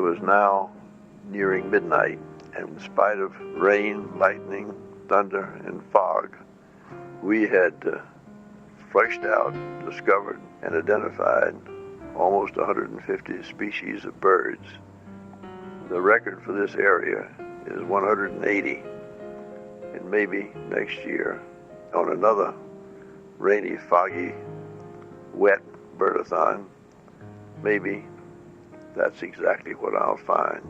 was now nearing midnight, and in spite of rain, lightning, thunder, and fog, we had fleshed out, discovered, and identified almost 150 species of birds. The record for this area is 180, and maybe next year, on another rainy, foggy, wet birdathon, maybe that's exactly what I'll find.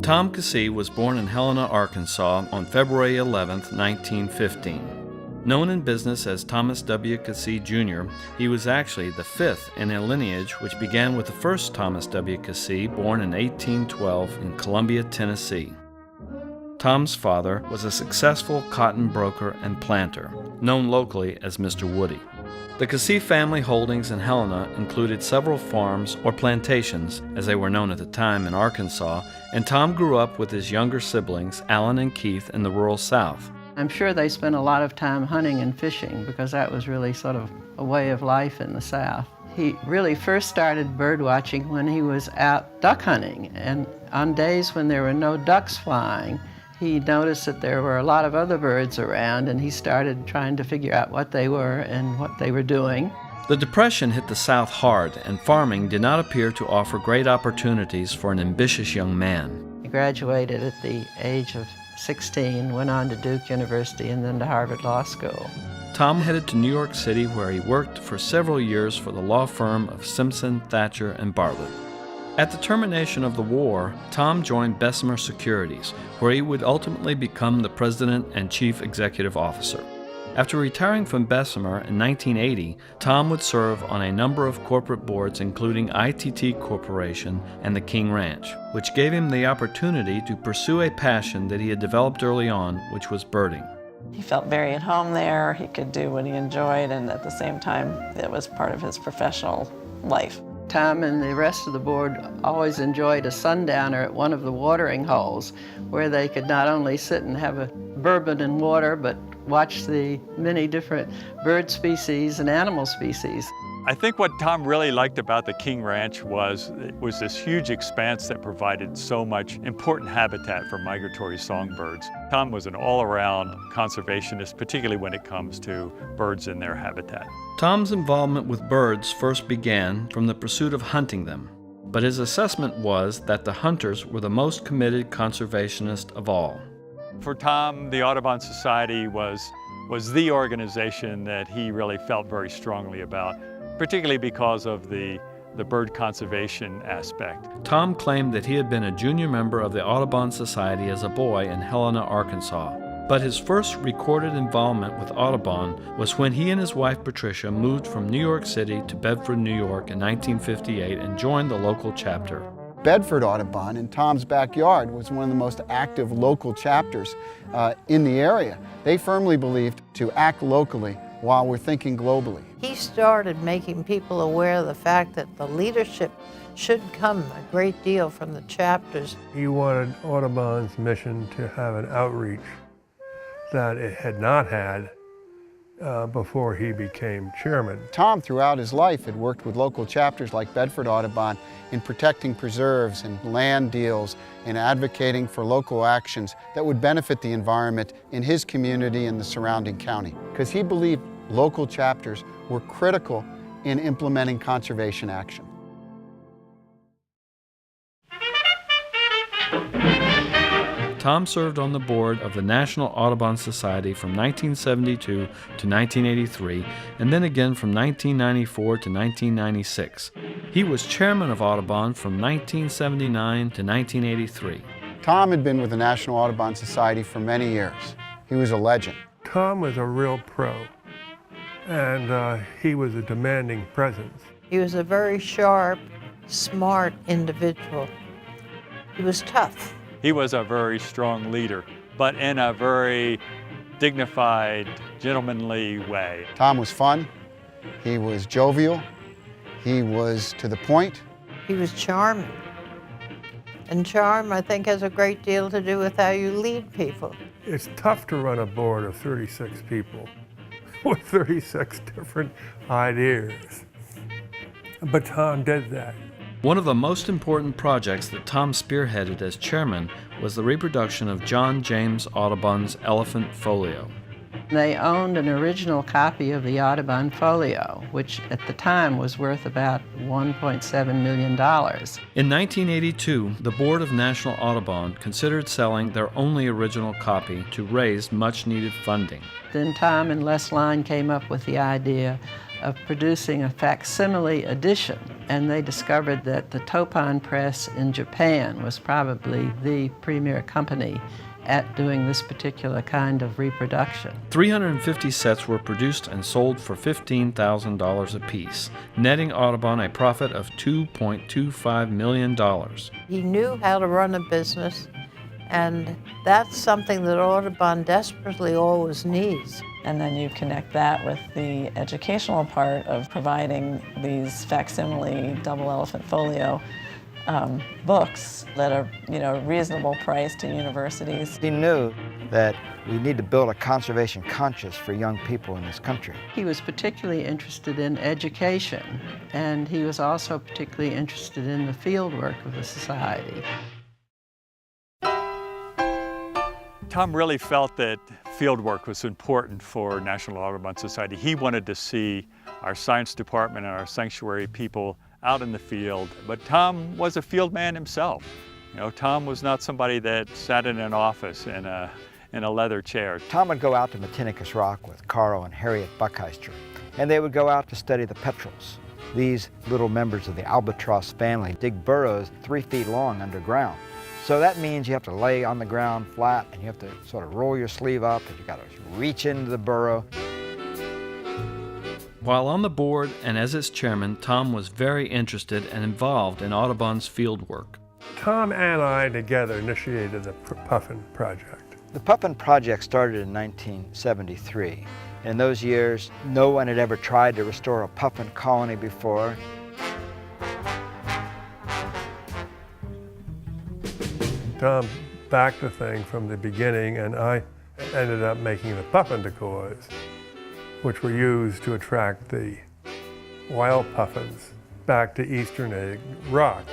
Tom Keesee was born in Helena, Arkansas on February 11, 1915. Known in business as Thomas W. Keesee Jr., he was actually the fifth in a lineage which began with the first Thomas W. Keesee, born in 1812 in Columbia, Tennessee. Tom's father was a successful cotton broker and planter, known locally as Mr. Woody. The Keesee family holdings in Helena included several farms or plantations, as they were known at the time, in Arkansas, and Tom grew up with his younger siblings, Alan and Keith, in the rural South. I'm sure they spent a lot of time hunting and fishing because that was really sort of a way of life in the South. He really first started bird watching when he was out duck hunting, and on days when there were no ducks flying, he noticed that there were a lot of other birds around, and he started trying to figure out what they were and what they were doing. The Depression hit the South hard, and farming did not appear to offer great opportunities for an ambitious young man. He graduated at the age of 16, went on to Duke University, and then to Harvard Law School. Tom headed to New York City, where he worked for several years for the law firm of Simpson, Thatcher, and Bartlett. At the termination of the war, Tom joined Bessemer Securities, where he would ultimately become the president and chief executive officer. After retiring from Bessemer in 1980, Tom would serve on a number of corporate boards, including ITT Corporation and the King Ranch, which gave him the opportunity to pursue a passion that he had developed early on, which was birding. He felt very at home there. He could do what he enjoyed, and at the same time, it was part of his professional life. Tom and the rest of the board always enjoyed a sundowner at one of the watering holes where they could not only sit and have a bourbon and water, but watch the many different bird species and animal species. I think what Tom really liked about the King Ranch was this huge expanse that provided so much important habitat for migratory songbirds. Tom was an all-around conservationist, particularly when it comes to birds in their habitat. Tom's involvement with birds first began from the pursuit of hunting them, but his assessment was that the hunters were the most committed conservationist of all. For Tom, the Audubon Society was the organization that he really felt very strongly about, particularly because of the bird conservation aspect. Tom claimed that he had been a junior member of the Audubon Society as a boy in Helena, Arkansas. But his first recorded involvement with Audubon was when he and his wife Patricia moved from New York City to Bedford, New York in 1958 and joined the local chapter. Bedford Audubon in Tom's backyard was one of the most active local chapters in the area. They firmly believed to act locally while we're thinking globally. He started making people aware of the fact that the leadership should come a great deal from the chapters. He wanted Audubon's mission to have an outreach that it had not had before he became chairman. Tom, throughout his life, had worked with local chapters like Bedford Audubon in protecting preserves and land deals and advocating for local actions that would benefit the environment in his community and the surrounding county, because he believed local chapters were critical in implementing conservation action. Tom served on the board of the National Audubon Society from 1972 to 1983, and then again from 1994 to 1996. He was chairman of Audubon from 1979 to 1983. Tom had been with the National Audubon Society for many years. He was a legend. Tom was a real pro, and he was a demanding presence. He was a very sharp, smart individual. He was tough. He was a very strong leader, but in a very dignified, gentlemanly way. Tom was fun, he was jovial, he was to the point. He was charming. And charm, I think, has a great deal to do with how you lead people. It's tough to run a board of 36 people with 36 different ideas. But Tom did that. One of the most important projects that Tom spearheaded as chairman was the reproduction of John James Audubon's Elephant Folio. They owned an original copy of the Audubon Folio, which at the time was worth about $1.7 million. In 1982, the board of National Audubon considered selling their only original copy to raise much-needed funding. Then Tom and Les Line came up with the idea of producing a facsimile edition, and they discovered that the Toppan Press in Japan was probably the premier company at doing this particular kind of reproduction. 350 sets were produced and sold for $15,000 apiece, netting Audubon a profit of $2.25 million. He knew how to run a business, and that's something that Audubon desperately always needs. And then you connect that with the educational part of providing these facsimile double elephant folio books that are, reasonable price to universities. He knew that we need to build a conservation conscience for young people in this country. He was particularly interested in education, and he was also particularly interested in the field work of the society. Tom really felt that field work was important for National Audubon Society. He wanted to see our science department and our sanctuary people out in the field, but Tom was a field man himself. Tom was not somebody that sat in an office in a leather chair. Tom would go out to Matinicus Rock with Carl and Harriet Buckheister, and they would go out to study the petrels. These little members of the albatross family dig burrows 3 feet long underground. So that means you have to lay on the ground flat, and you have to sort of roll your sleeve up, and you got to reach into the burrow. While on the board and as its chairman, Tom was very interested and involved in Audubon's field work. Tom and I together initiated the Puffin Project. The Puffin Project started in 1973. In those years, no one had ever tried to restore a puffin colony before. Tom backed the thing from the beginning, and I ended up making the puffin decors, which were used to attract the wild puffins back to eastern egg rock.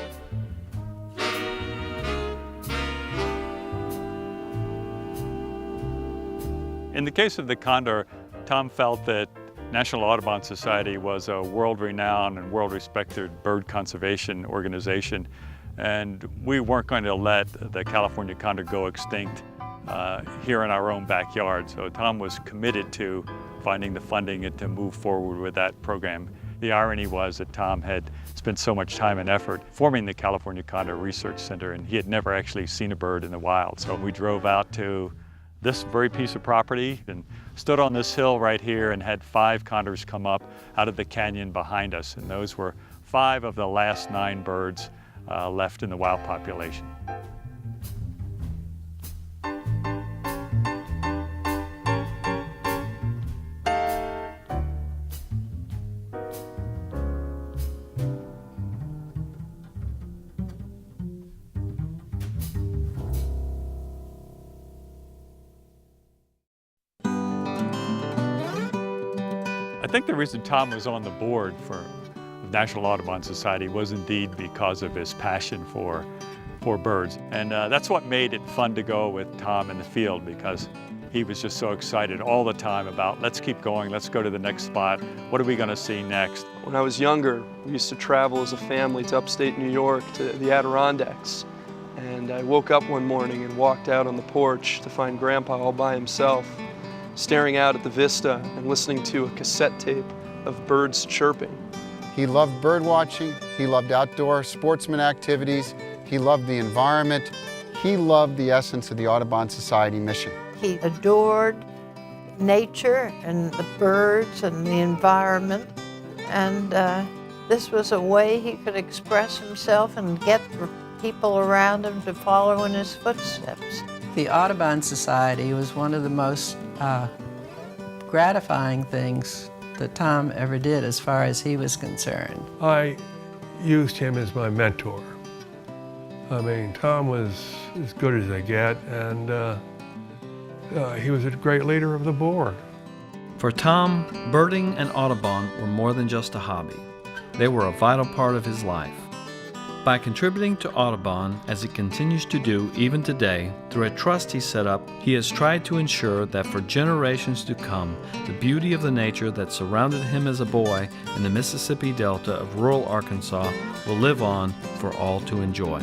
In the case of the condor, Tom felt that National Audubon Society was a world-renowned and world-respected bird conservation organization, and we weren't going to let the California condor go extinct here in our own backyard. So Tom was committed to finding the funding and to move forward with that program. The irony was that Tom had spent so much time and effort forming the California Condor Research Center, and he had never actually seen a bird in the wild. So we drove out to this very piece of property and stood on this hill right here and had 5 condors come up out of the canyon behind us, and those were 5 of the last 9 birds left in the wild population. I think the reason Tom was on the board for National Audubon Society was indeed because of his passion for birds. And that's what made it fun to go with Tom in the field, because he was just so excited all the time about, let's keep going, let's go to the next spot, what are we going to see next? When I was younger, we used to travel as a family to upstate New York, to the Adirondacks. And I woke up one morning and walked out on the porch to find Grandpa all by himself, staring out at the vista and listening to a cassette tape of birds chirping. He loved bird watching, he loved outdoor sportsman activities, he loved the environment, he loved the essence of the Audubon Society mission. He adored nature and the birds and the environment, and this was a way he could express himself and get people around him to follow in his footsteps. The Audubon Society was one of the most gratifying things that Tom ever did as far as he was concerned. I used him as my mentor. I mean, Tom was as good as they get, and he was a great leader of the board. For Tom, birding and Audubon were more than just a hobby. They were a vital part of his life. By contributing to Audubon, as he continues to do even today, through a trust he set up, he has tried to ensure that for generations to come, the beauty of the nature that surrounded him as a boy in the Mississippi Delta of rural Arkansas will live on for all to enjoy.